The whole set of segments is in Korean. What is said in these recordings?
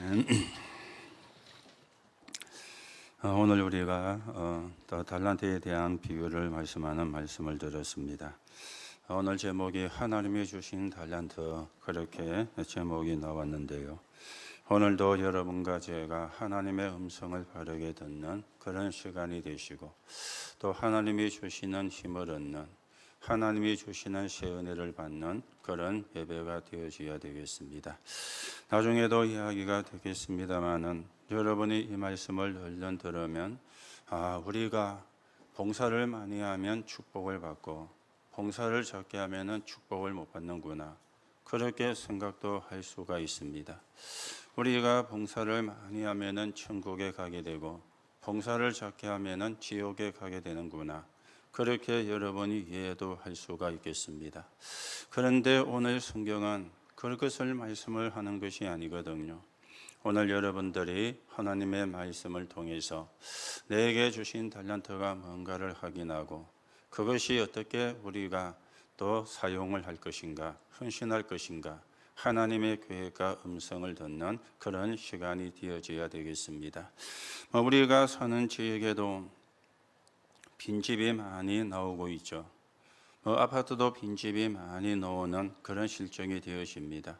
아멘. 오늘 우리가 달란트에 대한 비유를 말씀하는 말씀을 들었습니다. 오늘 제목이 하나님이 주신 달란트, 그렇게 제목이 나왔는데요. 오늘도 여러분과 제가 하나님의 음성을 바르게 듣는 그런 시간이 되시고, 또 하나님이 주시는 힘을 얻는, 하나님이 주시는 새 은혜를 받는 그런 예배가 되어져야 되겠습니다. 나중에도 이야기가 되겠습니다마는 여러분이 이 말씀을 얼른 들으면 우리가 봉사를 많이 하면 축복을 받고 봉사를 적게 하면 축복을 못 받는구나, 그렇게 생각도 할 수가 있습니다. 우리가 봉사를 많이 하면 천국에 가게 되고 봉사를 적게 하면 지옥에 가게 되는구나, 그렇게 여러분이 이해도 할 수가 있겠습니다. 그런데 오늘 성경은 그것을 말씀을 하는 것이 아니거든요. 오늘 여러분들이 하나님의 말씀을 통해서 내게 주신 달란트가 뭔가를 확인하고 그것이 어떻게 우리가 또 사용을 할 것인가, 헌신할 것인가, 하나님의 계획과 음성을 듣는 그런 시간이 되어져야 되겠습니다. 우리가 사는 지역에도 빈집이 많이 나오고 있죠. 아파트도 빈집이 많이 나오는 그런 실정이 되어집니다.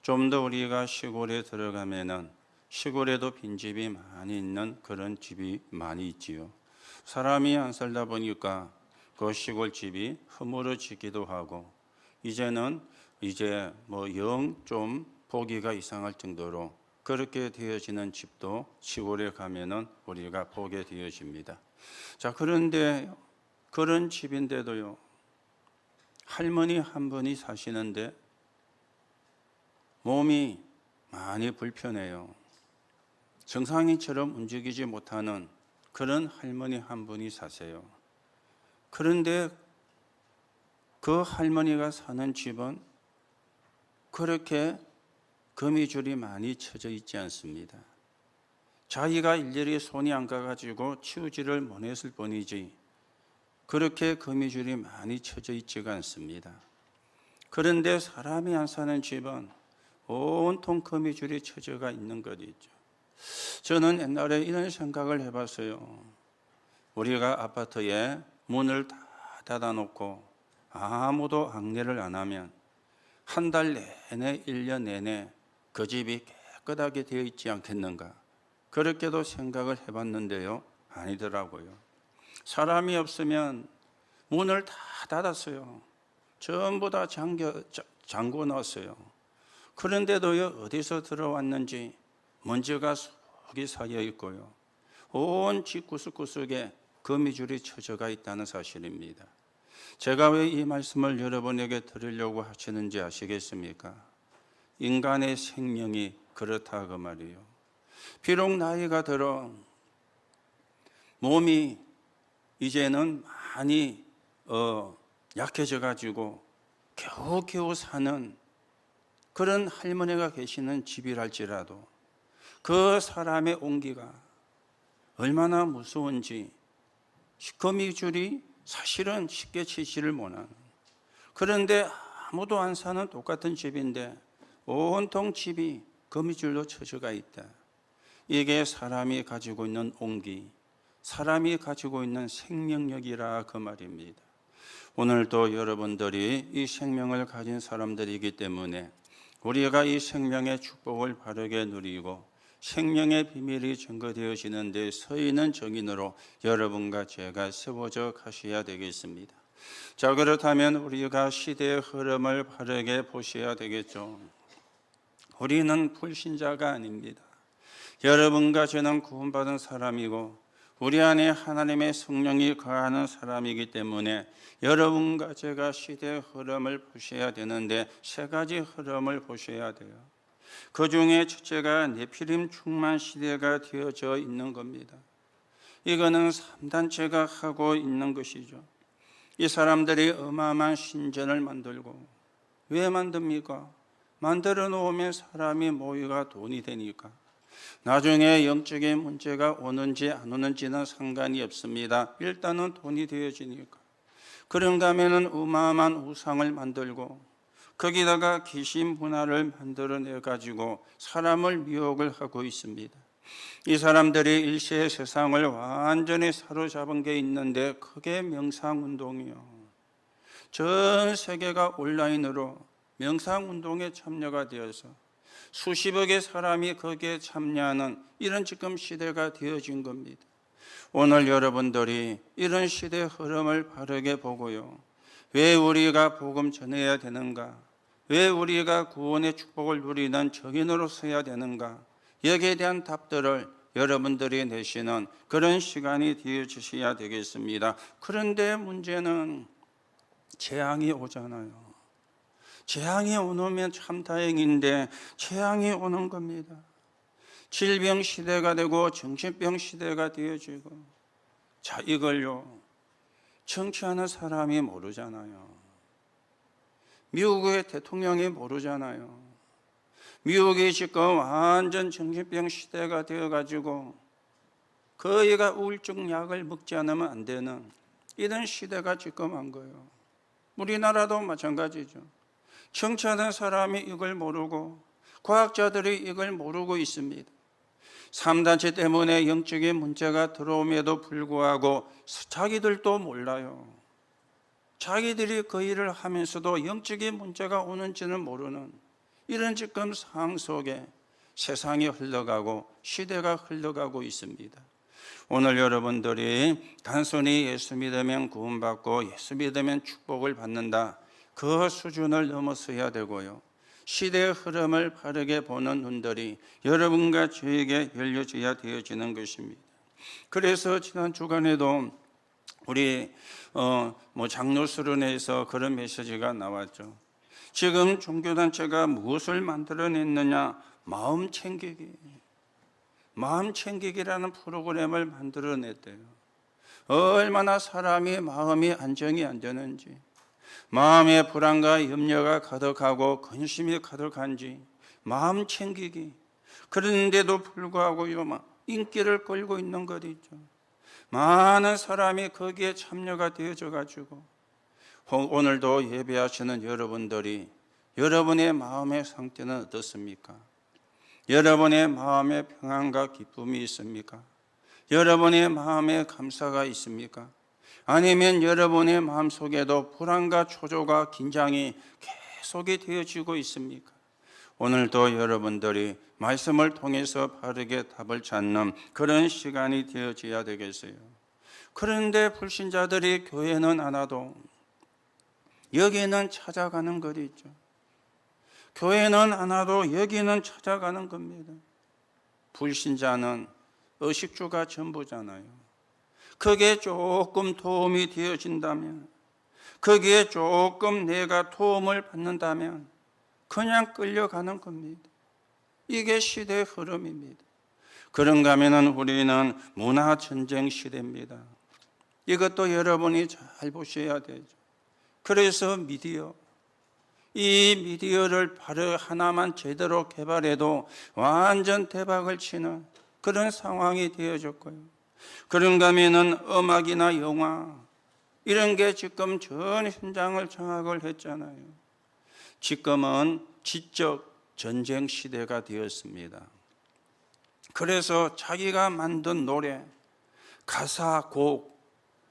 좀 더 우리가 시골에 들어가면은 시골에도 빈집이 많이 있는 그런 집이 많이 있지요. 사람이 안 살다 보니까 그 시골집이 허물어지기도 하고, 이제는 영 좀 보기가 이상할 정도로 그렇게 되어지는 집도 시골에 가면은 우리가 보게 되어집니다. 자, 그런데 그런 집인데도요, 할머니 한 분이 사시는데 몸이 많이 불편해요. 정상인처럼 움직이지 못하는 그런 할머니 한 분이 사세요. 그런데 그 할머니가 사는 집은 그렇게 거미줄이 많이 쳐져 있지 않습니다. 자기가 일일이 손이 안 가가지고 치우지를 못했을 뿐이지 그렇게 거미줄이 많이 쳐져 있지가 않습니다. 그런데 사람이 안 사는 집은 온통 거미줄이 쳐져가 있는 것 있죠. 저는 옛날에 이런 생각을 해봤어요. 우리가 아파트에 문을 다 닫아놓고 아무도 안내를 안 하면 한 달 내내, 1년 내내 그 집이 깨끗하게 되어 있지 않겠는가, 그렇게도 생각을 해봤는데요, 아니더라고요. 사람이 없으면 문을 다 닫았어요. 전부 다 잠궈 놨어요. 그런데도요, 어디서 들어왔는지 먼지가 속이 쌓여 있고요, 온 집 구석구석에 거미줄이 쳐져가 있다는 사실입니다. 제가 왜 이 말씀을 여러분에게 드리려고 하시는지 아시겠습니까? 인간의 생명이 그렇다 그 말이에요. 비록 나이가 들어 몸이 이제는 많이 약해져 가지고 겨우겨우 사는 그런 할머니가 계시는 집이랄지라도 그 사람의 온기가 얼마나 무서운지, 거미줄이 사실은 쉽게 치지를 못하는, 그런데 아무도 안 사는 똑같은 집인데 온통 집이 거미줄로 쳐져가 있다. 이게 사람이 가지고 있는 온기, 사람이 가지고 있는 생명력이라 그 말입니다. 오늘도 여러분들이 이 생명을 가진 사람들이기 때문에 우리가 이 생명의 축복을 바르게 누리고 생명의 비밀이 증거되어지는 데 서 있는 증인으로 여러분과 제가 세워져 가셔야 되겠습니다. 자, 그렇다면 우리가 시대의 흐름을 바르게 보셔야 되겠죠. 우리는 불신자가 아닙니다. 여러분과 저는 구원받은 사람이고 우리 안에 하나님의 성령이 거하는 사람이기 때문에 여러분과 제가 시대의 흐름을 보셔야 되는데 세 가지 흐름을 보셔야 돼요. 그 중에 첫째가 네피림 충만 시대가 되어져 있는 겁니다. 이거는 3단체가 하고 있는 것이죠. 이 사람들이 어마어마한 신전을 만들고, 왜 만듭니까? 만들어 놓으면 사람이 모이가 돈이 되니까. 나중에 영적인 문제가 오는지 안 오는지는 상관이 없습니다. 일단은 돈이 되어지니까. 그런가 하면 어마어마한 우상을 만들고 거기다가 귀신 문화를 만들어내 가지고 사람을 미혹을 하고 있습니다. 이 사람들이 일시의 세상을 완전히 사로잡은 게 있는데 그게 명상운동이요. 전 세계가 온라인으로 명상운동에 참여가 되어서 수십억의 사람이 거기에 참여하는 이런 지금 시대가 되어진 겁니다. 오늘 여러분들이 이런 시대의 흐름을 바르게 보고요, 왜 우리가 복음 전해야 되는가, 왜 우리가 구원의 축복을 누리는 정인으로 서야 되는가, 여기에 대한 답들을 여러분들이 내시는 그런 시간이 되어주셔야 되겠습니다. 그런데 문제는 재앙이 오잖아요. 재앙이 오면 참 다행인데 재앙이 오는 겁니다. 질병 시대가 되고 정신병 시대가 되어지고, 자, 이걸요 정치하는 사람이 모르잖아요. 미국의 대통령이 모르잖아요. 미국이 지금 완전 정신병 시대가 되어가지고 거의가 우울증 약을 먹지 않으면 안 되는 이런 시대가 지금 한 거예요. 우리나라도 마찬가지죠. 정치하는 사람이 이걸 모르고 과학자들이 이걸 모르고 있습니다. 3단체 때문에 영적인 문제가 들어옴에도 불구하고 자기들도 몰라요. 자기들이 그 일을 하면서도 영적인 문제가 오는지는 모르는 이런 지금 상황 속에 세상이 흘러가고 시대가 흘러가고 있습니다. 오늘 여러분들이 단순히 예수 믿으면 구원받고 예수 믿으면 축복을 받는다, 그 수준을 넘어서야 되고요, 시대의 흐름을 바르게 보는 눈들이 여러분과 저에게 열려져야 되어지는 것입니다. 그래서 지난 주간에도 우리 장로수련회에서 그런 메시지가 나왔죠. 지금 종교단체가 무엇을 만들어냈느냐, 마음 챙기기라는 프로그램을 만들어냈대요. 얼마나 사람이 마음이 안정이 안 되는지, 마음에 불안과 염려가 가득하고 근심이 가득한지, 마음 챙기기. 그런데도 불구하고 인기를 끌고 있는 것 있죠. 많은 사람이 거기에 참여가 되어져 가지고 오늘도 예배하시는 여러분들이 여러분의 마음의 상태는 어떻습니까? 여러분의 마음에 평안과 기쁨이 있습니까? 여러분의 마음에 감사가 있습니까? 아니면 여러분의 마음속에도 불안과 초조가 긴장이 계속이 되어지고 있습니까? 오늘도 여러분들이 말씀을 통해서 바르게 답을 찾는 그런 시간이 되어져야 되겠어요. 그런데 불신자들이 교회는 안 와도 여기는 찾아가는 것이 있죠. 교회는 안 와도 여기는 찾아가는 겁니다. 불신자는 의식주가 전부잖아요. 그게 조금 도움이 되어진다면, 거기에 조금 내가 도움을 받는다면 그냥 끌려가는 겁니다. 이게 시대의 흐름입니다. 그런가 하면 우리는 문화전쟁 시대입니다. 이것도 여러분이 잘 보셔야 되죠. 그래서 이 미디어를 바로 하나만 제대로 개발해도 완전 대박을 치는 그런 상황이 되어졌고요. 그런가 하면 음악이나 영화 이런 게 지금 전 현장을 장악을 했잖아요. 지금은 지적 전쟁 시대가 되었습니다. 그래서 자기가 만든 노래, 가사, 곡,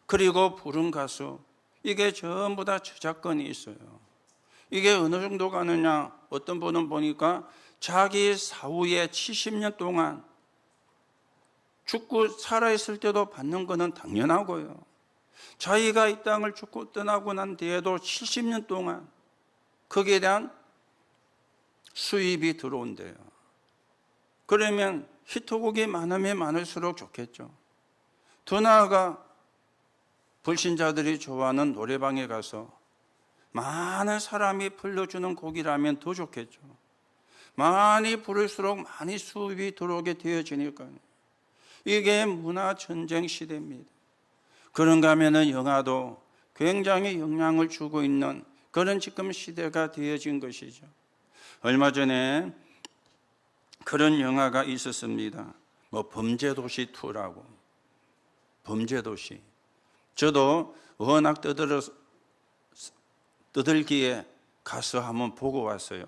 그리고 부른 가수, 이게 전부 다 저작권이 있어요. 이게 어느 정도 가느냐, 어떤 분은 보니까 자기 사후에 70년 동안 죽고 살아있을 때도 받는 거는 당연하고요, 자기가 이 땅을 죽고 떠나고 난 뒤에도 70년 동안 거기에 대한 수입이 들어온대요. 그러면 히트곡이 많으면 많을수록 좋겠죠. 더 나아가 불신자들이 좋아하는 노래방에 가서 많은 사람이 불러주는 곡이라면 더 좋겠죠. 많이 부를수록 많이 수입이 들어오게 되어지니까요. 이게 문화전쟁 시대입니다. 그런가 하면 영화도 굉장히 영향을 주고 있는 그런 지금 시대가 되어진 것이죠. 얼마 전에 그런 영화가 있었습니다. 범죄도시 2라고. 범죄도시. 저도 워낙 떠들기에 가서 한번 보고 왔어요.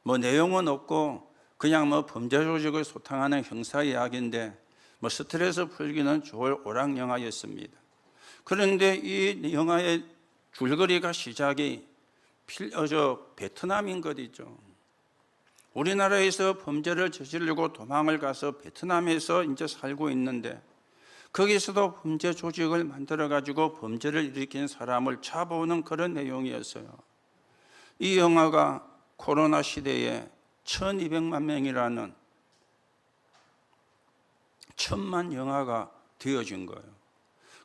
뭐 내용은 없고 그냥 뭐 범죄 조직을 소탕하는 형사 이야기인데 뭐 스트레스 풀기는 좋을 오락 영화였습니다. 그런데 이 영화의 줄거리가 시작이 베트남인 것이죠. 우리나라에서 범죄를 저지르고 도망을 가서 베트남에서 이제 살고 있는데 거기서도 범죄 조직을 만들어 가지고 범죄를 일으킨 사람을 잡아오는 그런 내용이었어요. 이 영화가 코로나 시대에 1200만 명이라는 천만 영화가 되어진 거예요.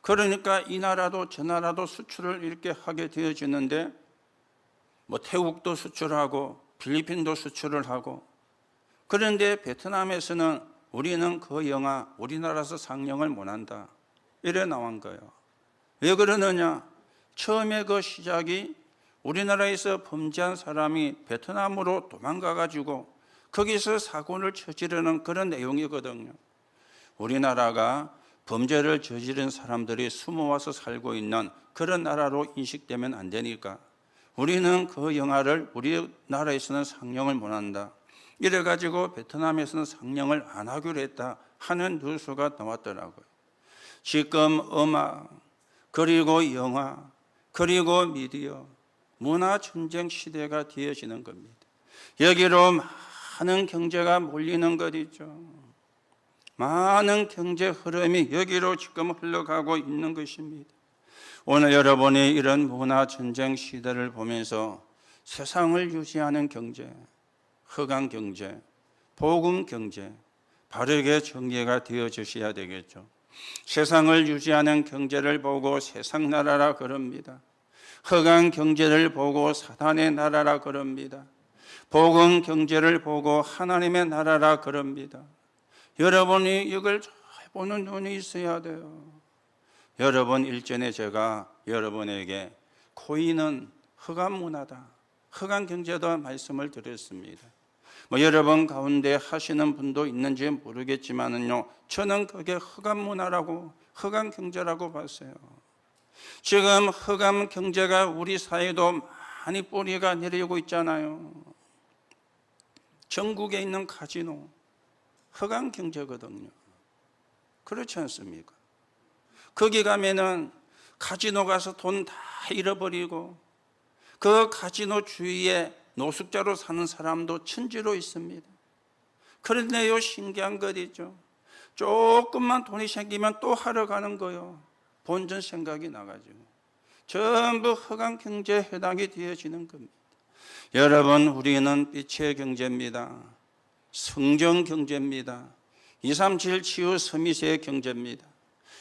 그러니까 이 나라도 저 나라도 수출을 이렇게 하게 되어지는데 뭐 태국도 수출하고 필리핀도 수출을 하고, 그런데 베트남에서는 우리는 그 영화 우리나라에서 상영을 못한다 이래 나온 거예요. 왜 그러느냐? 처음에 그 시작이 우리나라에서 범죄한 사람이 베트남으로 도망가 가지고 거기서 사고를 저지르는 그런 내용이거든요. 우리나라가 범죄를 저지른 사람들이 숨어와서 살고 있는 그런 나라로 인식되면 안 되니까 우리는 그 영화를 우리나라에서는 상영을 못한다 이래가지고 베트남에서는 상영을 안 하기로 했다 하는 뉴스가 나왔더라고요. 지금 음악 그리고 영화 그리고 미디어 문화전쟁 시대가 되어지는 겁니다. 여기로 많은 경제가 몰리는 것이죠. 많은 경제 흐름이 여기로 지금 흘러가고 있는 것입니다. 오늘 여러분이 이런 문화전쟁 시대를 보면서 세상을 유지하는 경제, 허강 경제, 복음 경제, 바르게 전개가 되어주셔야 되겠죠. 세상을 유지하는 경제를 보고 세상 나라라 그럽니다. 허강 경제를 보고 사단의 나라라 그럽니다. 복음 경제를 보고 하나님의 나라라 그럽니다. 여러분이 이걸 잘 보는 눈이 있어야 돼요. 여러분 일전에 제가 여러분에게 코인은 허감 문화다, 허감 경제다 말씀을 드렸습니다. 뭐 여러분 가운데 하시는 분도 있는지 모르겠지만은요, 저는 그게 허감 문화라고 허감 경제라고 봤어요. 지금 허감 경제가 우리 사회도 많이 뿌리가 내리고 있잖아요. 전국에 있는 카지노 허감 경제거든요. 그렇지 않습니까? 거기 가면은 카지노 가서 돈 다 잃어버리고 그 카지노 주위에 노숙자로 사는 사람도 천지로 있습니다. 그런데요, 신기한 것이죠. 조금만 돈이 생기면 또 하러 가는 거요. 본전 생각이 나가지고 전부 허강 경제에 해당이 되어지는 겁니다. 여러분, 우리는 빛의 경제입니다. 성정 경제입니다. 237 치유 서밋의 경제입니다.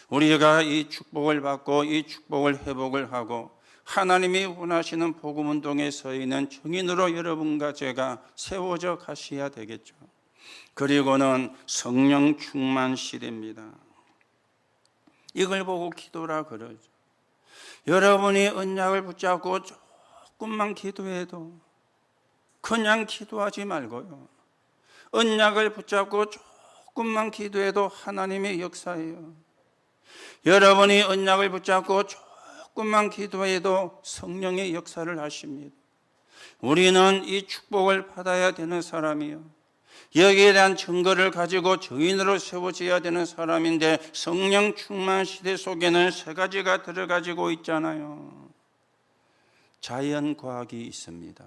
우리가 이 축복을 받고 이 축복을 회복을 하고 하나님이 원하시는 복음운동에 서 있는 증인으로 여러분과 제가 세워져 가셔야 되겠죠. 그리고는 성령 충만 시대입니다. 이걸 보고 기도라 그러죠. 여러분이 언약을 붙잡고 조금만 기도해도 그냥 기도하지 말고요, 언약을 붙잡고 조금만 기도해도 하나님의 역사예요. 여러분이 언약을 붙잡고 조금만 기도해도 성령의 역사를 하십니다. 우리는 이 축복을 받아야 되는 사람이요, 여기에 대한 증거를 가지고 증인으로 세워져야 되는 사람인데, 성령 충만 시대 속에는 세 가지가 들어가지고 있잖아요. 자연과학이 있습니다.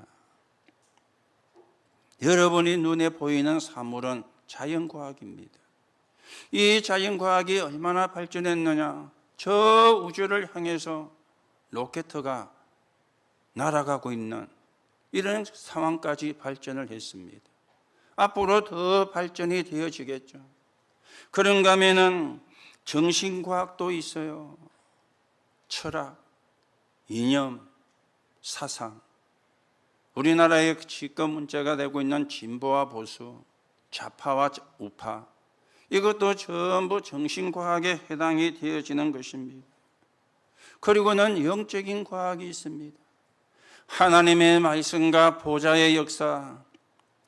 여러분이 눈에 보이는 사물은 자연과학입니다. 이 자연과학이 얼마나 발전했느냐, 저 우주를 향해서 로켓가 날아가고 있는 이런 상황까지 발전을 했습니다. 앞으로 더 발전이 되어지겠죠. 그런가 하면은 정신과학도 있어요. 철학, 이념, 사상. 우리나라의 지금 문제가 되고 있는 진보와 보수, 좌파와 우파, 이것도 전부 정신과학에 해당이 되어지는 것입니다. 그리고는 영적인 과학이 있습니다. 하나님의 말씀과 보좌의 역사,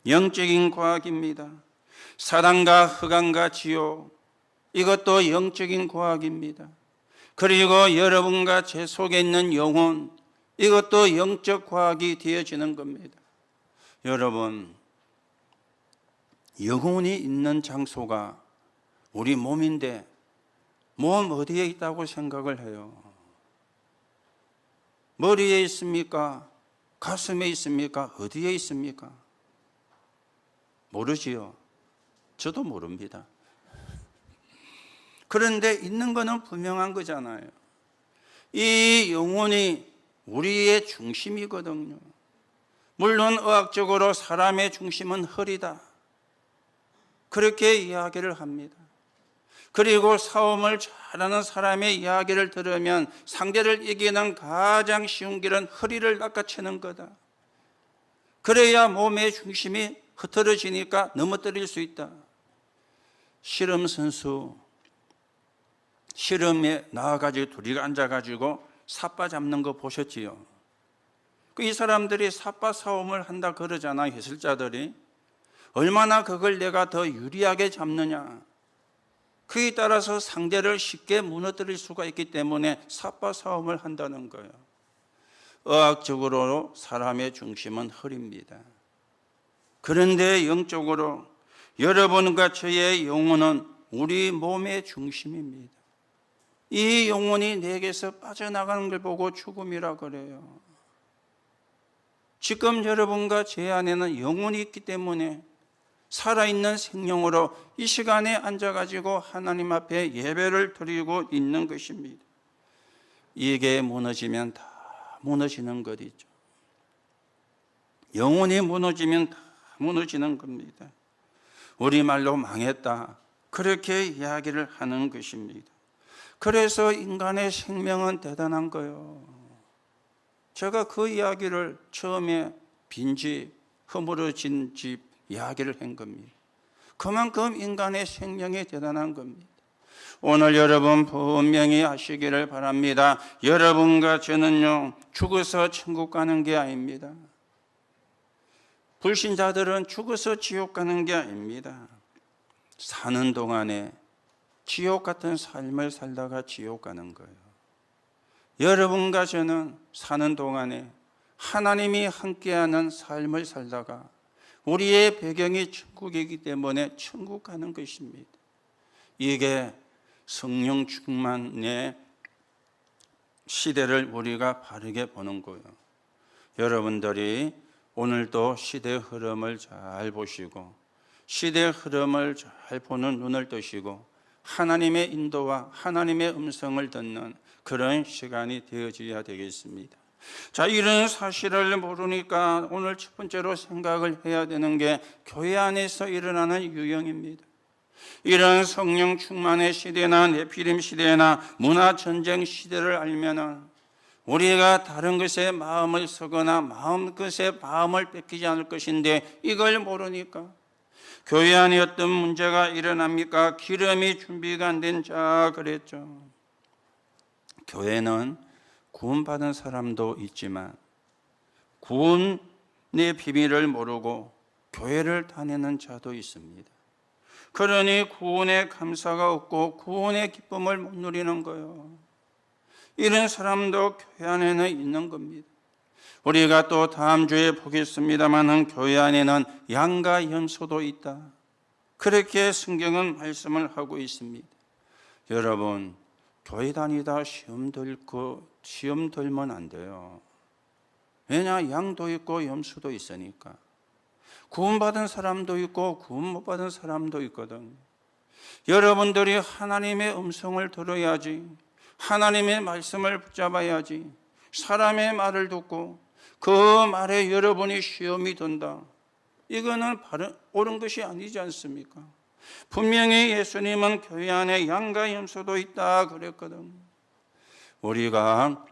영적인 과학입니다. 사단과 흑암과 지옥, 이것도 영적인 과학입니다. 그리고 여러분과 제 속에 있는 영혼, 이것도 영적 과학이 되어지는 겁니다. 여러분, 영혼이 있는 장소가 우리 몸인데 몸 어디에 있다고 생각을 해요? 머리에 있습니까? 가슴에 있습니까? 어디에 있습니까? 모르지요. 저도 모릅니다. 그런데 있는 거는 분명한 거잖아요. 이 영혼이 우리의 중심이거든요. 물론 의학적으로 사람의 중심은 허리다, 그렇게 이야기를 합니다. 그리고 싸움을 잘하는 사람의 이야기를 들으면 상대를 이기는 가장 쉬운 길은 허리를 낚아채는 거다. 그래야 몸의 중심이 흐트러지니까 넘어뜨릴 수 있다. 씨름 선수, 씨름에 나와가지고 둘이 앉아가지고 삿바 잡는 거 보셨지요? 이 사람들이 삿바 싸움을 한다 그러잖아요. 해설자들이. 얼마나 그걸 내가 더 유리하게 잡느냐, 그에 따라서 상대를 쉽게 무너뜨릴 수가 있기 때문에 삿바 싸움을 한다는 거예요. 의학적으로 사람의 중심은 허리입니다. 그런데 영적으로 여러분과 저의 영혼은 우리 몸의 중심입니다. 이 영혼이 내게서 빠져나가는 걸 보고 죽음이라 그래요. 지금 여러분과 제 안에는 영혼이 있기 때문에 살아있는 생명으로 이 시간에 앉아가지고 하나님 앞에 예배를 드리고 있는 것입니다. 이게 무너지면 다 무너지는 것이죠. 영혼이 무너지면 다 무너지는 겁니다. 우리말로 망했다, 그렇게 이야기를 하는 것입니다. 그래서 인간의 생명은 대단한 거예요. 제가 그 이야기를 처음에 빈집, 허물어진 집 이야기를 한 겁니다. 그만큼 인간의 생명이 대단한 겁니다. 오늘 여러분 분명히 아시기를 바랍니다. 여러분과 저는요, 죽어서 천국 가는 게 아닙니다. 불신자들은 죽어서 지옥 가는 게 아닙니다. 사는 동안에 지옥 같은 삶을 살다가 지옥 가는 거예요. 여러분과 저는 사는 동안에 하나님이 함께하는 삶을 살다가 우리의 배경이 천국이기 때문에 천국 가는 것입니다. 이게 성령 충만의 시대를 우리가 바르게 보는 거예요. 여러분들이 오늘도 시대의 흐름을 잘 보시고 시대의 흐름을 잘 보는 눈을 뜨시고 하나님의 인도와 하나님의 음성을 듣는 그런 시간이 되어져야 되겠습니다. 자, 이런 사실을 모르니까 오늘 첫 번째로 생각을 해야 되는 게 교회 안에서 일어나는 유형입니다. 이런 성령 충만의 시대나 네피림 시대나 문화 전쟁 시대를 알면은 우리가 다른 것에 마음을 쓰거나 것에 마음을 뺏기지 않을 것인데, 이걸 모르니까 교회 안에 어떤 문제가 일어납니까? 기름이 준비가 안 된 자 그랬죠. 교회는 구원받은 사람도 있지만 구원의 비밀을 모르고 교회를 다니는 자도 있습니다. 그러니 구원의 감사가 없고 구원의 기쁨을 못 누리는 거예요. 이런 사람도 교회 안에는 있는 겁니다. 우리가 또 다음 주에 보겠습니다만 교회 안에는 양과 염소도 있다, 그렇게 성경은 말씀을 하고 있습니다. 여러분, 교회 다니다 시험 들면 안 돼요. 왜냐? 양도 있고 염소도 있으니까. 구원받은 사람도 있고 구원 못 받은 사람도 있거든. 여러분들이 하나님의 음성을 들어야지, 하나님의 말씀을 붙잡아야지. 사람의 말을 듣고 그 말에 여러분이 시험이 든다, 이거는 옳은 것이 아니지 않습니까? 분명히 예수님은 교회 안에 양과 염소도 있다 그랬거든. 우리가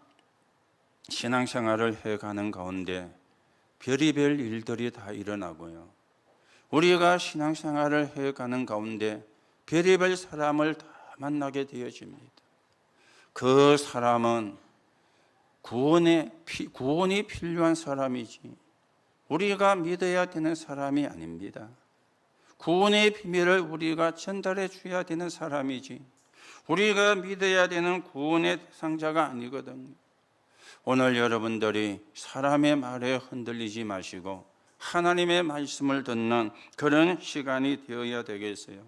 신앙생활을 해가는 가운데 별의별 일들이 다 일어나고요, 우리가 신앙생활을 해가는 가운데 별의별 사람을 다 만나게 되어집니다. 그 사람은 구원이 필요한 사람이지 우리가 믿어야 되는 사람이 아닙니다. 구원의 비밀을 우리가 전달해 줘야 되는 사람이지 우리가 믿어야 되는 구원의 대상자가 아니거든요. 오늘 여러분들이 사람의 말에 흔들리지 마시고 하나님의 말씀을 듣는 그런 시간이 되어야 되겠어요.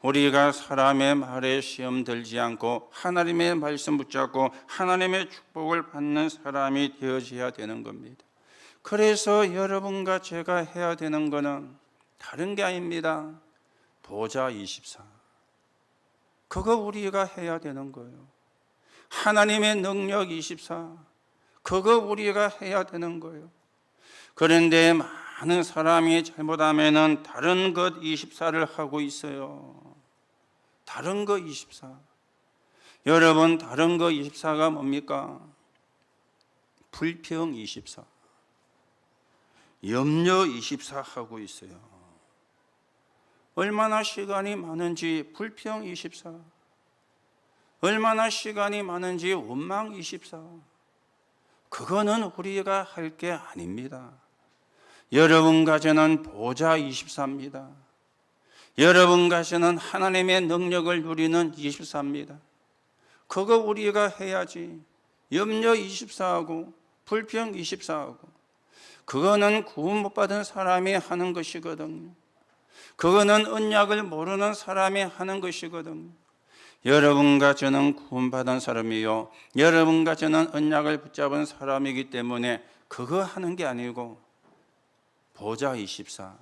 우리가 사람의 말에 시험 들지 않고 하나님의 말씀 붙잡고 하나님의 축복을 받는 사람이 되어져야 되는 겁니다. 그래서 여러분과 제가 해야 되는 것은 다른 게 아닙니다. 보좌 24. 그거 우리가 해야 되는 거예요. 하나님의 능력 24. 그거 우리가 해야 되는 거예요. 그런데 많은 사람이 잘못하면은 다른 것 24를 하고 있어요. 다른 거 24. 여러분, 다른 거 24가 뭡니까? 불평 24. 염려 24 하고 있어요. 얼마나 시간이 많은지 불평 24. 얼마나 시간이 많은지 원망 24. 그거는 우리가 할 게 아닙니다. 여러분과 저는 보좌 24입니다. 여러분과 저는 하나님의 능력을 누리는 24입니다. 그거 우리가 해야지. 염려 24하고 불평 24하고 그거는 구원 못 받은 사람이 하는 것이거든요. 그거는 언약을 모르는 사람이 하는 것이거든요. 여러분과 저는 구원받은 사람이요, 여러분과 저는 언약을 붙잡은 사람이기 때문에 그거 하는 게 아니고 보좌 24,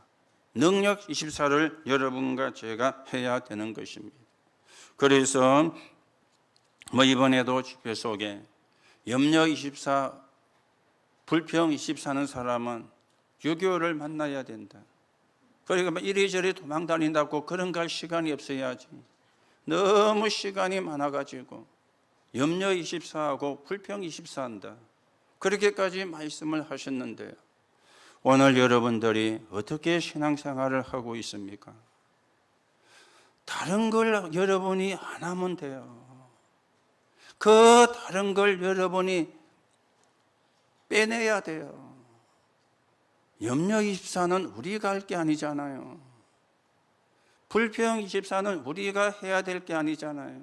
능력 24를 여러분과 제가 해야 되는 것입니다. 그래서 이번에도 집회 속에 염려 24, 불평 24는 사람은 유교를 만나야 된다. 그러니까 이리저리 도망 다닌다고 그런 갈 시간이 없어야지. 너무 시간이 많아가지고 염려 24하고 불평 24한다. 그렇게까지 말씀을 하셨는데요. 오늘 여러분들이 어떻게 신앙생활을 하고 있습니까? 다른 걸 여러분이 안 하면 돼요. 그 다른 걸 여러분이 빼내야 돼요. 염려 24는 우리가 할 게 아니잖아요. 불평 24는 우리가 해야 될 게 아니잖아요.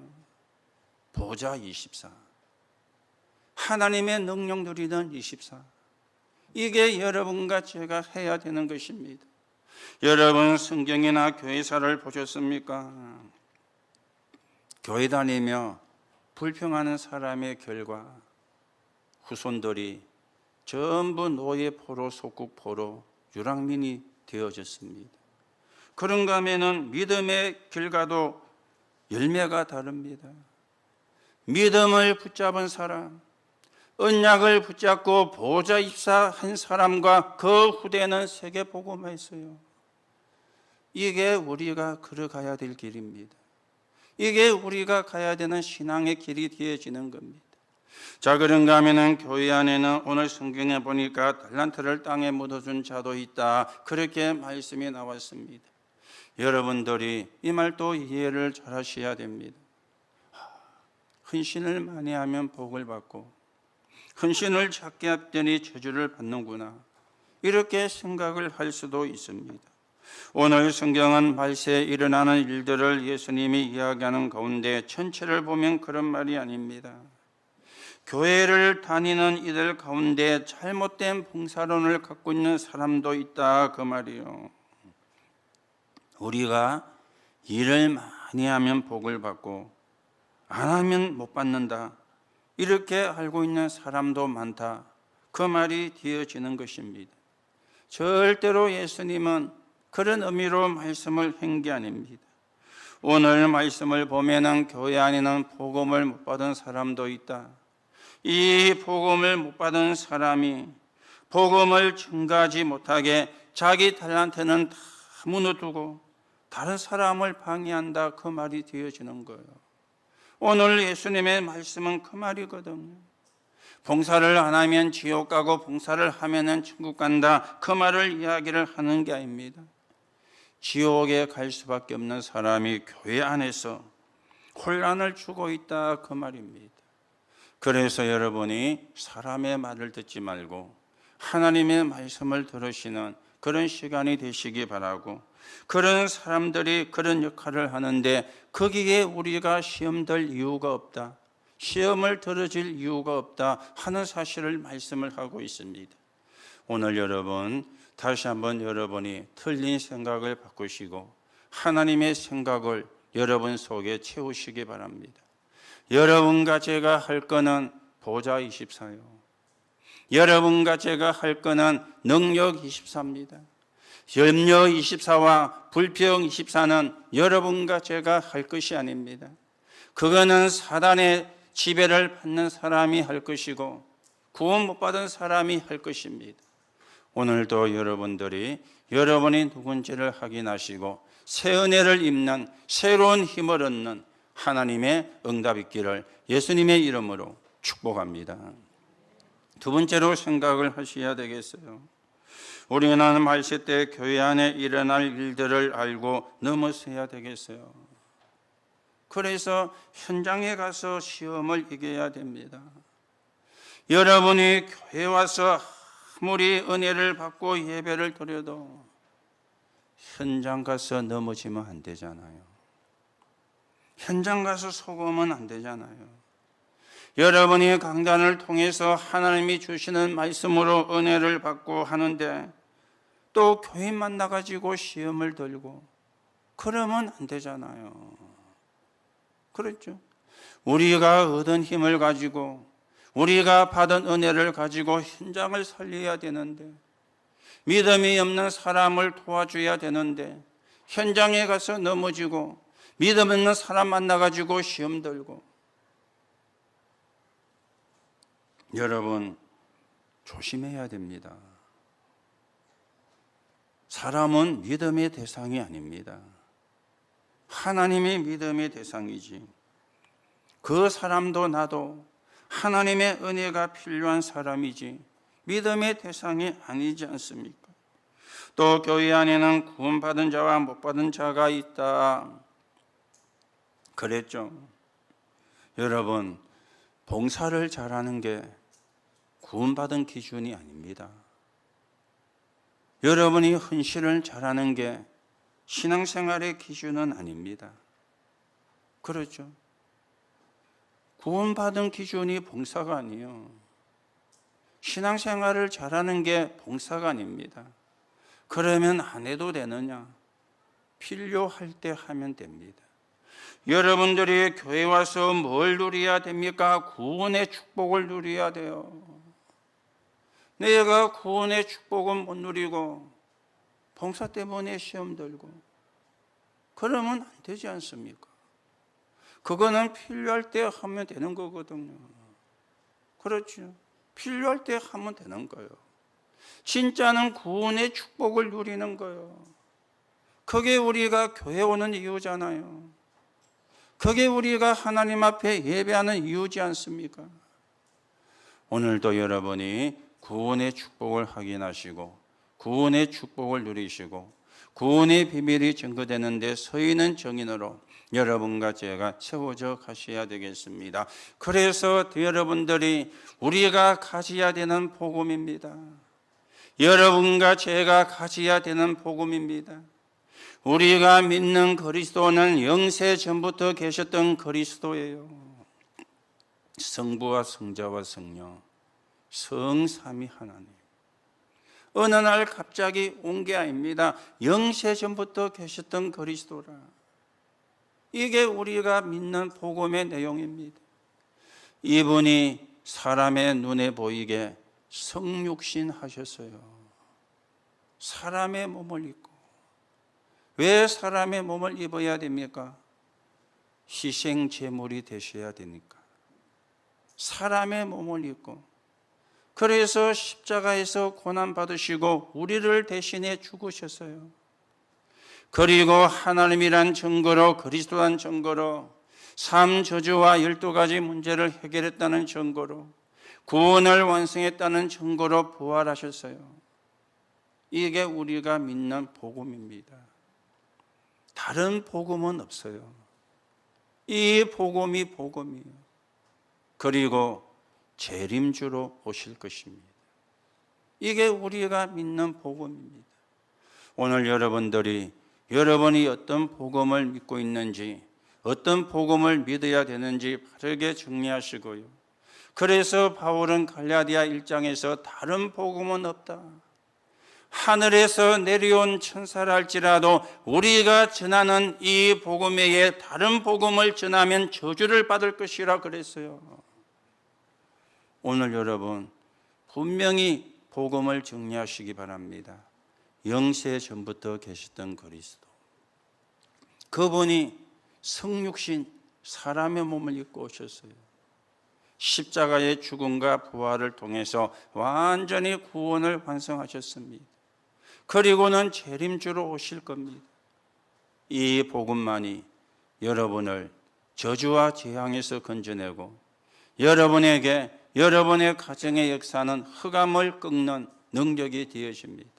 보좌 24. 하나님의 능력 누리는 24. 이게 여러분과 제가 해야 되는 것입니다. 여러분 성경이나 교회사를 보셨습니까? 교회 다니며 불평하는 사람의 결과 후손들이 전부 노예포로 속국포로 유랑민이 되어졌습니다. 그런가 하면은 믿음의 결과도 열매가 다릅니다. 믿음을 붙잡은 사람, 언약을 붙잡고 보좌 입사한 사람과 그 후대는 세계복음화 했어요. 이게 우리가 걸어가야 될 길입니다. 이게 우리가 가야 되는 신앙의 길이 되어지는 겁니다. 자, 그런가 하면은 교회 안에는 오늘 성경에 보니까 달란트를 땅에 묻어준 자도 있다. 그렇게 말씀이 나왔습니다. 여러분들이 이 말도 이해를 잘 하셔야 됩니다. 헌신을 많이 하면 복을 받고 헌신을 작게 했더니 저주를 받는구나. 이렇게 생각을 할 수도 있습니다. 오늘 성경은 말세에 일어나는 일들을 예수님이 이야기하는 가운데 전체를 보면 그런 말이 아닙니다. 교회를 다니는 이들 가운데 잘못된 봉사론을 갖고 있는 사람도 있다, 그 말이요. 우리가 일을 많이 하면 복을 받고 안 하면 못 받는다, 이렇게 알고 있는 사람도 많다, 그 말이 되어지는 것입니다. 절대로 예수님은 그런 의미로 말씀을 한 게 아닙니다. 오늘 말씀을 보면은 교회 안에는 복음을 못 받은 사람도 있다. 이 복음을 못 받은 사람이 복음을 증가하지 못하게 자기 달란트는 다 무너두고 다른 사람을 방해한다, 그 말이 되어지는 거예요. 오늘 예수님의 말씀은 그 말이거든요. 봉사를 안 하면 지옥 가고 봉사를 하면은 천국 간다, 그 말을 이야기를 하는 게 아닙니다. 지옥에 갈 수밖에 없는 사람이 교회 안에서 혼란을 주고 있다, 그 말입니다. 그래서 여러분이 사람의 말을 듣지 말고 하나님의 말씀을 들으시는 그런 시간이 되시기 바라고, 그런 사람들이 그런 역할을 하는데 거기에 우리가 시험될 이유가 없다. 시험을 들어질 이유가 없다 하는 사실을 말씀을 하고 있습니다. 오늘 여러분 다시 한번 여러분이 틀린 생각을 바꾸시고 하나님의 생각을 여러분 속에 채우시기 바랍니다. 여러분과 제가 할 거는 보좌 24요. 여러분과 제가 할 거는 능력 24입니다. 염려 24와 불평 24는 여러분과 제가 할 것이 아닙니다. 그거는 사단의 지배를 받는 사람이 할 것이고 구원 못 받은 사람이 할 것입니다. 오늘도 여러분들이 여러분이 누군지를 확인하시고 새 은혜를 입는 새로운 힘을 얻는 하나님의 응답 있기를 예수님의 이름으로 축복합니다. 두 번째로 생각을 하셔야 되겠어요. 우리는 말세 때 교회 안에 일어날 일들을 알고 넘어서야 되겠어요. 그래서 현장에 가서 시험을 이겨야 됩니다. 여러분이 교회 와서 아무리 은혜를 받고 예배를 드려도 현장 가서 넘어지면 안 되잖아요. 현장 가서 속으면 안 되잖아요. 여러분이 강단을 통해서 하나님이 주시는 말씀으로 은혜를 받고 하는데 또 교회 만나가지고 시험을 들고 그러면 안 되잖아요. 그렇죠? 우리가 얻은 힘을 가지고 우리가 받은 은혜를 가지고 현장을 살려야 되는데 믿음이 없는 사람을 도와줘야 되는데 현장에 가서 넘어지고 믿음 없는 사람 만나가지고 시험 들고 여러분 조심해야 됩니다. 사람은 믿음의 대상이 아닙니다. 하나님이 믿음의 대상이지. 그 사람도 나도 하나님의 은혜가 필요한 사람이지 믿음의 대상이 아니지 않습니까? 또 교회 안에는 구원받은 자와 못 받은 자가 있다 그랬죠. 여러분 봉사를 잘하는 게 구원받은 기준이 아닙니다. 여러분이 헌신을 잘하는 게 신앙생활의 기준은 아닙니다. 그렇죠? 구원받은 기준이 봉사가 아니에요. 신앙생활을 잘하는 게 봉사가 아닙니다. 그러면 안 해도 되느냐? 필요할 때 하면 됩니다. 여러분들이 교회 와서 뭘 누려야 됩니까? 구원의 축복을 누려야 돼요. 내가 구원의 축복은 못 누리고 봉사 때문에 시험 들고 그러면 안 되지 않습니까? 그거는 필요할 때 하면 되는 거거든요. 그렇죠? 필요할 때 하면 되는 거예요. 진짜는 구원의 축복을 누리는 거예요. 그게 우리가 교회 오는 이유잖아요. 그게 우리가 하나님 앞에 예배하는 이유지 않습니까? 오늘도 여러분이 구원의 축복을 확인하시고 구원의 축복을 누리시고 구원의 비밀이 증거되는 데 서 있는 증인으로 여러분과 제가 채워져 가셔야 되겠습니다. 그래서 여러분들이 우리가 가져야 되는 복음입니다. 여러분과 제가 가져야 되는 복음입니다. 우리가 믿는 그리스도는 영세 전부터 계셨던 그리스도예요. 성부와 성자와 성령 성삼위 하나님. 어느 날 갑자기 온 게 아닙니다. 영세 전부터 계셨던 그리스도라. 이게 우리가 믿는 복음의 내용입니다. 이분이 사람의 눈에 보이게 성육신 하셨어요. 사람의 몸을 입고. 왜 사람의 몸을 입어야 됩니까? 희생 제물이 되셔야 되니까. 사람의 몸을 입고 그래서 십자가에서 고난받으시고 우리를 대신해 죽으셨어요. 그리고 하나님이란 증거로 그리스도란 증거로 삶 저주와 12가지 문제를 해결했다는 증거로 구원을 완성했다는 증거로 부활하셨어요. 이게 우리가 믿는 복음입니다. 다른 복음은 없어요. 이 복음이 복음이에요. 그리고 재림주로 오실 것입니다. 이게 우리가 믿는 복음입니다. 오늘 여러분들이 여러분이 어떤 복음을 믿고 있는지 어떤 복음을 믿어야 되는지 바르게 정리하시고요. 그래서 바울은 갈라디아 1장에서 다른 복음은 없다. 하늘에서 내려온 천사라 할지라도 우리가 전하는 이 복음 외에 다른 복음을 전하면 저주를 받을 것이라 그랬어요. 오늘 여러분 분명히 복음을 정리하시기 바랍니다. 영세 전부터 계셨던 그리스도, 그분이 성육신 사람의 몸을 입고 오셨어요. 십자가의 죽음과 부활을 통해서 완전히 구원을 완성하셨습니다. 그리고는 재림주로 오실 겁니다. 이 복음만이 여러분을 저주와 재앙에서 건져내고 여러분에게 여러분의 가정의 역사는 흑암을 꺾는 능력이 되어집니다.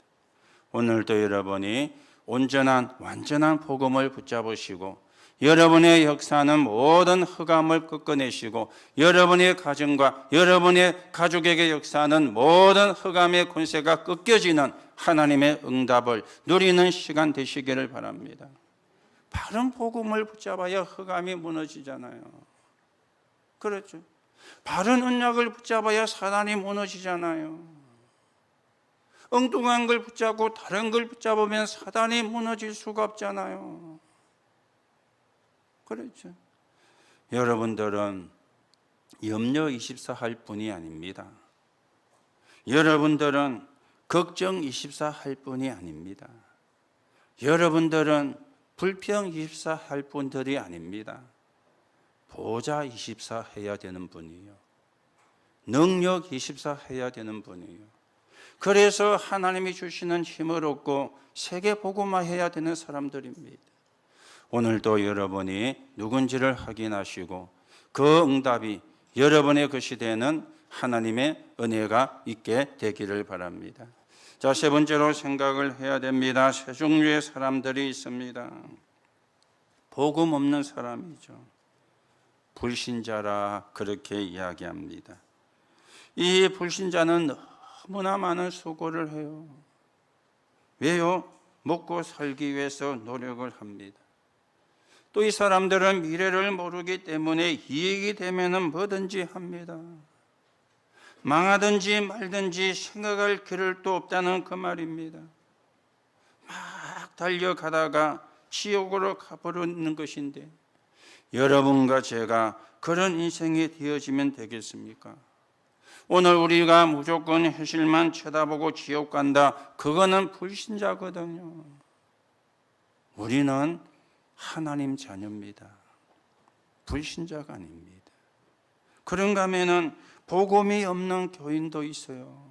오늘도 여러분이 온전한 완전한 복음을 붙잡으시고 여러분의 역사는 모든 흑암을 꺾어내시고 여러분의 가정과 여러분의 가족에게 역사는 모든 흑암의 권세가 꺾여지는 하나님의 응답을 누리는 시간 되시기를 바랍니다. 바른 복음을 붙잡아야 흑암이 무너지잖아요. 그렇죠? 바른 언약을 붙잡아야 사단이 무너지잖아요. 엉뚱한 걸 붙잡고 다른 걸 붙잡으면 사단이 무너질 수가 없잖아요. 그렇죠? 여러분들은 염려 24 할 뿐이 아닙니다. 여러분들은 걱정 24 할 뿐이 아닙니다. 여러분들은 불평 24 할 분들이 아닙니다. 보좌 24 해야 되는 분이에요. 능력 24 해야 되는 분이에요. 그래서 하나님이 주시는 힘을 얻고 세계 복음화해야 되는 사람들입니다. 오늘도 여러분이 누군지를 확인하시고 그 응답이 여러분의 것이 되는 하나님의 은혜가 있게 되기를 바랍니다. 자, 세 번째로 생각을 해야 됩니다. 세 종류의 사람들이 있습니다. 복음 없는 사람이죠. 불신자라 그렇게 이야기합니다. 이 불신자는 너무나 많은 수고를 해요. 왜요? 먹고 살기 위해서 노력을 합니다. 또 이 사람들은 미래를 모르기 때문에 이익이 되면 뭐든지 합니다. 망하든지 말든지 생각할 길도 없다는 그 말입니다. 막 달려가다가 지옥으로 가버리는 것인데 여러분과 제가 그런 인생이 되어지면 되겠습니까? 오늘 우리가 무조건 현실만 쳐다보고 지옥 간다, 그거는 불신자거든요. 우리는 하나님 자녀입니다. 불신자가 아닙니다. 그런가 하면은 복음이 없는 교인도 있어요.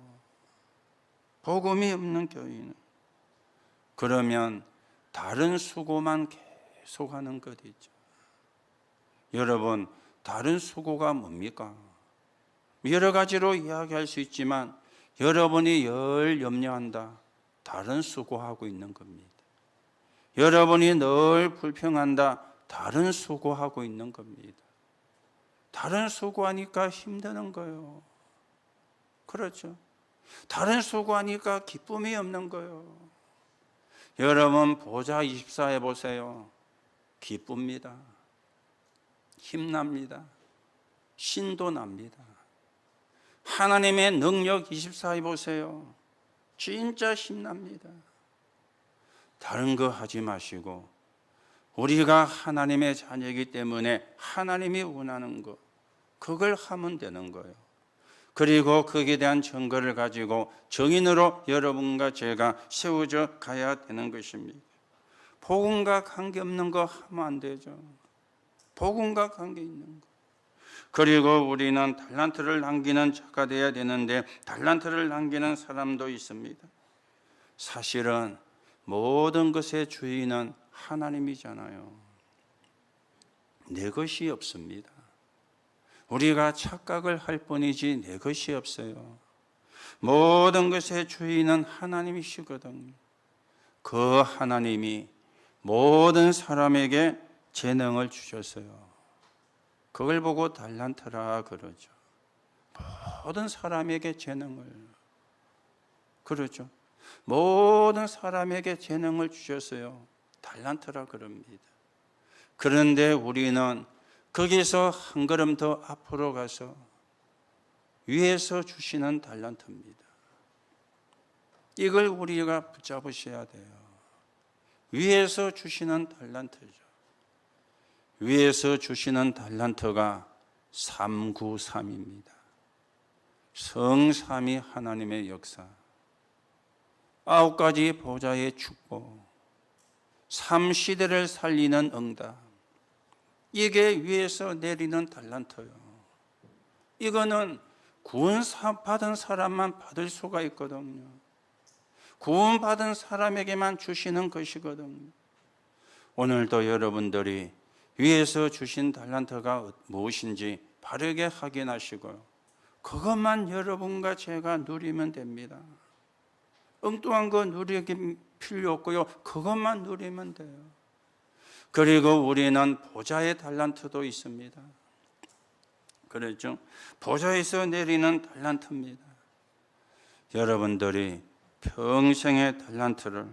복음이 없는 교인은. 그러면 다른 수고만 계속하는 것이죠. 여러분, 다른 수고가 뭡니까? 여러 가지로 이야기할 수 있지만 여러분이 늘 염려한다, 다른 수고하고 있는 겁니다. 여러분이 늘 불평한다, 다른 수고하고 있는 겁니다. 다른 수고하니까 힘드는 거예요. 그렇죠? 다른 수고하니까 기쁨이 없는 거예요. 여러분 보자 24 해보세요. 기쁩니다. 힘납니다. 신도 납니다. 하나님의 능력 24 해보세요. 진짜 힘납니다. 다른 거 하지 마시고 우리가 하나님의 자녀이기 때문에 하나님이 원하는 것, 그걸 하면 되는 거예요. 그리고 거기에 대한 증거를 가지고 정인으로 여러분과 제가 세워져 가야 되는 것입니다. 복음과 관계없는 거 하면 안 되죠. 복음과 관계 있는 거. 그리고 우리는 달란트를 남기는 자가 되어야 되는데 달란트를 남기는 사람도 있습니다. 사실은 모든 것의 주인은 하나님이잖아요. 내 것이 없습니다. 우리가 착각을 할 뿐이지 내 것이 없어요. 모든 것의 주인은 하나님이시거든요. 그 하나님이 모든 사람에게 재능을 주셨어요. 그걸 보고 달란트라 그러죠. 모든 사람에게 재능을. 그러죠. 모든 사람에게 재능을 주셨어요. 달란트라 그럽니다. 그런데 우리는 거기서 한 걸음 더 앞으로 가서 위에서 주시는 달란트입니다. 이걸 우리가 붙잡으셔야 돼요. 위에서 주시는 달란트죠. 위에서 주시는 달란트가 393입니다. 성삼위 하나님의 역사, 9가지 보좌의 축복, 3시대를 살리는 응답, 이게 위에서 내리는 달란트예요. 이거는 구원 받은 사람만 받을 수가 있거든요. 구원받은 사람에게만 주시는 것이거든요. 오늘도 여러분들이 위에서 주신 달란트가 무엇인지 바르게 확인하시고요. 그것만 여러분과 제가 누리면 됩니다. 엉뚱한 거 누리기 필요 없고요. 그것만 누리면 돼요. 그리고 우리는 보좌의 달란트도 있습니다. 그렇죠? 보좌에서 내리는 달란트입니다. 여러분들이 평생의 달란트를,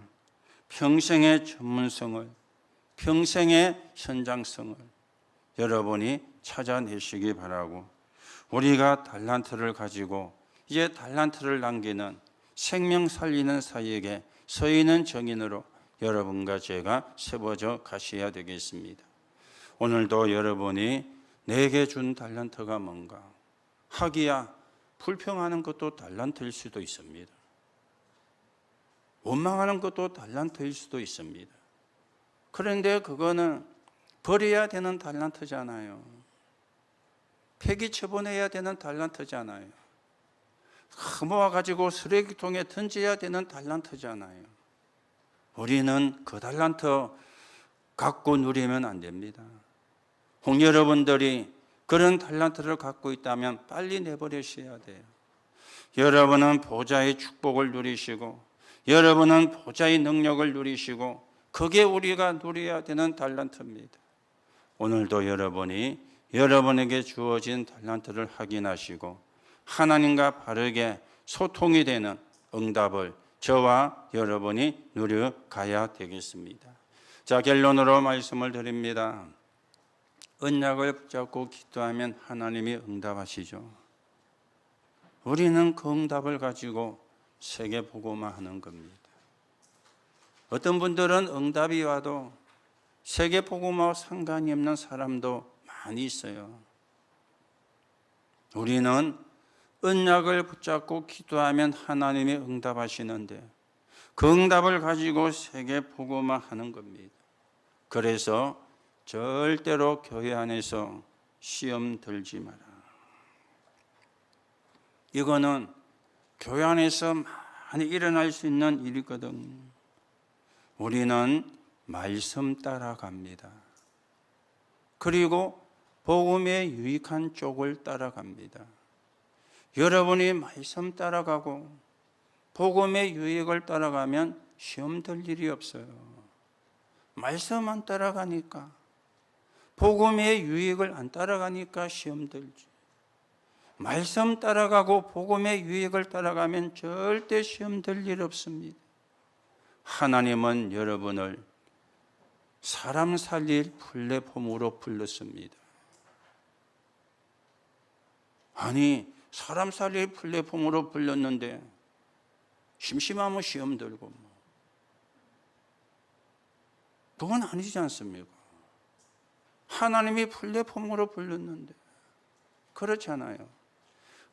평생의 전문성을, 평생의 현장성을 여러분이 찾아내시기 바라고, 우리가 달란트를 가지고 이제 달란트를 남기는 생명 살리는 사역에 서 있는 정인으로 여러분과 제가 세워져 가셔야 되겠습니다. 오늘도 여러분이 내게 준 달란트가 뭔가, 하기야 불평하는 것도 달란트일 수도 있습니다. 원망하는 것도 달란트일 수도 있습니다. 그런데 그거는 버려야 되는 달란트잖아요. 폐기 처분해야 되는 달란트잖아요. 모아가지고 쓰레기통에 던져야 되는 달란트잖아요. 우리는 그 달란트 갖고 누리면 안 됩니다. 여러분들이 그런 달란트를 갖고 있다면 빨리 내버리셔야 돼요. 여러분은 보좌의 축복을 누리시고, 여러분은 보좌의 능력을 누리시고, 그게 우리가 누려야 되는 달란트입니다. 오늘도 여러분이 여러분에게 주어진 달란트를 확인하시고 하나님과 바르게 소통이 되는 응답을 저와 여러분이 누려가야 되겠습니다. 자, 결론으로 말씀을 드립니다. 언약을 붙잡고 기도하면 하나님이 응답하시죠. 우리는 그 응답을 가지고 세계 보고만 하는 겁니다. 어떤 분들은 응답이 와도 세계 복음하고 상관이 없는 사람도 많이 있어요. 우리는 언약을 붙잡고 기도하면 하나님이 응답하시는데 그 응답을 가지고 세계 복음화 하는 겁니다. 그래서 절대로 교회 안에서 시험 들지 마라. 이거는 교회 안에서 많이 일어날 수 있는 일이거든. 우리는 말씀 따라갑니다. 그리고 복음에 유익한 쪽을 따라갑니다. 여러분이 말씀 따라가고 복음의 유익을 따라가면 시험 들 일이 없어요. 말씀 안 따라가니까, 복음의 유익을 안 따라가니까 시험 들지. 말씀 따라가고 복음의 유익을 따라가면 절대 시험 들 일 없습니다. 하나님은 여러분을 사람 살릴 플랫폼으로 불렀습니다. 아니, 사람 살릴 플랫폼으로 불렀는데 심심하면 시험 들고 그건 아니지 않습니까? 하나님이 플랫폼으로 불렀는데 그렇잖아요.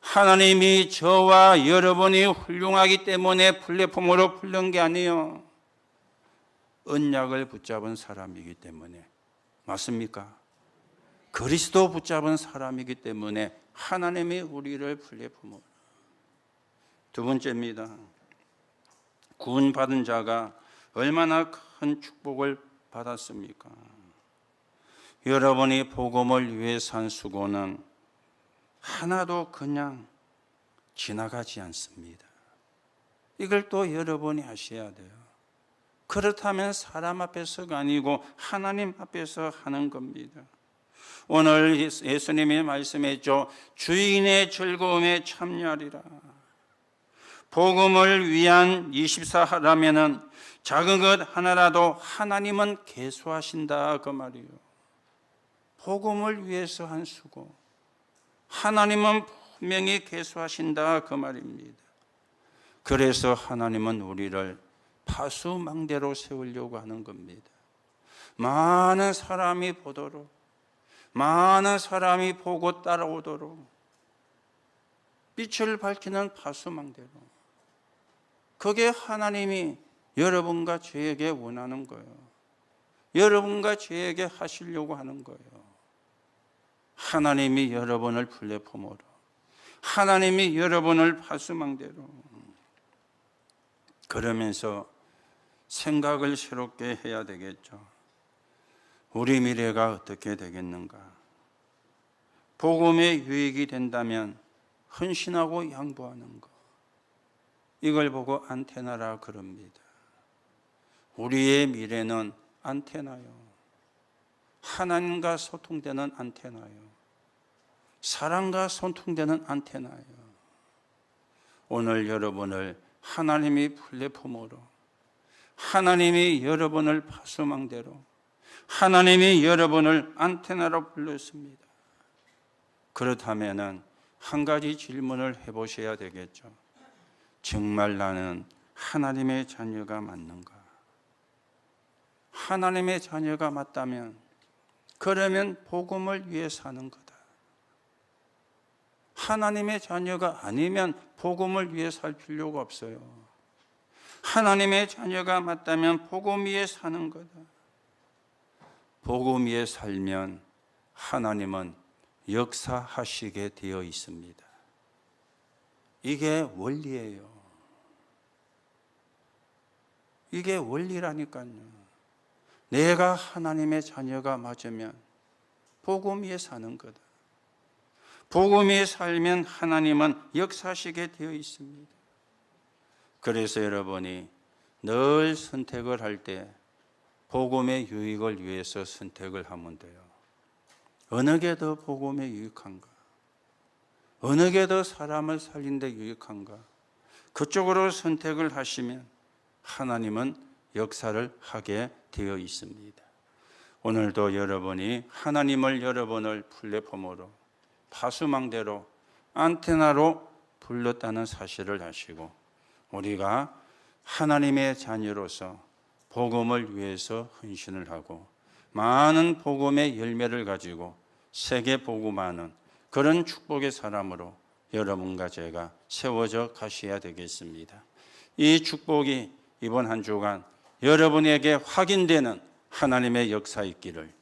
하나님이 저와 여러분이 훌륭하기 때문에 플랫폼으로 부른 게 아니에요. 언약을 붙잡은 사람이기 때문에. 맞습니까? 그리스도 붙잡은 사람이기 때문에 하나님이 우리를 플랫폼으로. 두 번째입니다. 구원받은 자가 얼마나 큰 축복을 받았습니까? 여러분이 복음을 위해 산 수고는 하나도 그냥 지나가지 않습니다. 이걸 또 여러분이 아셔야 돼요. 그렇다면 사람 앞에서가 아니고 하나님 앞에서 하는 겁니다. 오늘 예수님이 말씀했죠. 주인의 즐거움에 참여하리라. 복음을 위한 24하라면은 작은 것 하나라도 하나님은 계수하신다 그 말이에요. 복음을 위해서 한 수고, 하나님은 분명히 계수하신다 그 말입니다. 그래서 하나님은 우리를 파수망대로 세우려고 하는 겁니다. 많은 사람이 보도록, 많은 사람이 보고 따라오도록 빛을 밝히는 파수망대로, 그게 하나님이 여러분과 저에게 원하는 거예요. 여러분과 저에게 하시려고 하는 거예요. 하나님이 여러분을 플랫폼으로, 하나님이 여러분을 파수망대로. 그러면서 생각을 새롭게 해야 되겠죠. 우리 미래가 어떻게 되겠는가? 복음에 유익이 된다면 헌신하고 양보하는 것, 이걸 보고 안테나라 그럽니다. 우리의 미래는 안테나요. 하나님과 소통되는 안테나요. 사랑과 소통되는 안테나요. 오늘 여러분을 하나님이 플랫폼으로, 하나님이 여러분을 파수망대로, 하나님이 여러분을 안테나로 불렀습니다. 그렇다면 한 가지 질문을 해보셔야 되겠죠. 정말 나는 하나님의 자녀가 맞는가? 하나님의 자녀가 맞다면 그러면 복음을 위해 사는 거다. 하나님의 자녀가 아니면 복음을 위해 살 필요가 없어요. 하나님의 자녀가 맞다면 복음 위에 사는 거다. 복음 위에 살면 하나님은 역사하시게 되어 있습니다. 이게 원리예요. 이게 원리라니까요. 내가 하나님의 자녀가 맞으면 복음 위에 사는 거다. 복음 위에 살면 하나님은 역사하시게 되어 있습니다. 그래서 여러분이 늘 선택을 할 때 복음의 유익을 위해서 선택을 하면 돼요. 어느 게 더 복음에 유익한가? 어느 게 더 사람을 살린 데 유익한가? 그쪽으로 선택을 하시면 하나님은 역사를 하게 되어 있습니다. 오늘도 여러분이 하나님을 여러분을 플랫폼으로, 파수망대로, 안테나로 불렀다는 사실을 아시고, 우리가 하나님의 자녀로서 복음을 위해서 헌신을 하고 많은 복음의 열매를 가지고 세계 복음하는 그런 축복의 사람으로 여러분과 제가 세워져 가셔야 되겠습니다. 이 축복이 이번 한 주간 여러분에게 확인되는 하나님의 역사 있기를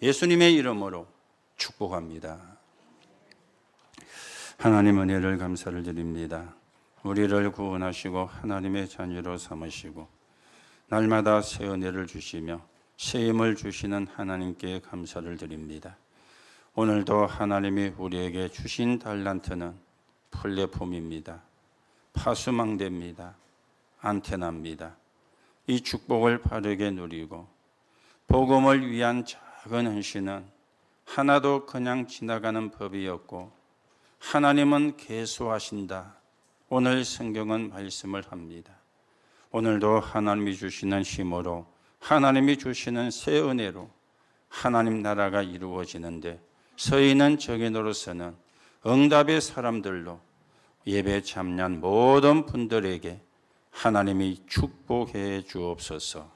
예수님의 이름으로 축복합니다. 하나님 은혜를 감사를 드립니다. 우리를 구원하시고 하나님의 자녀로 삼으시고 날마다 새 은혜를 주시며 새 힘을 주시는 하나님께 감사를 드립니다. 오늘도 하나님이 우리에게 주신 달란트는 플랫폼입니다. 파수망대입니다. 안테나입니다. 이 축복을 바르게 누리고 복음을 위한 작은 헌신은 하나도 그냥 지나가는 법이었고 하나님은 계수하신다. 오늘 성경은 말씀을 합니다. 오늘도 하나님이 주시는 힘으로, 하나님이 주시는 새 은혜로 하나님 나라가 이루어지는데 서있는 정인으로서는 응답의 사람들로 예배 참여한 모든 분들에게 하나님이 축복해 주옵소서.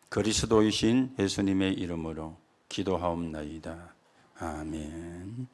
그리스도이신 예수님의 이름으로 기도하옵나이다. 아멘.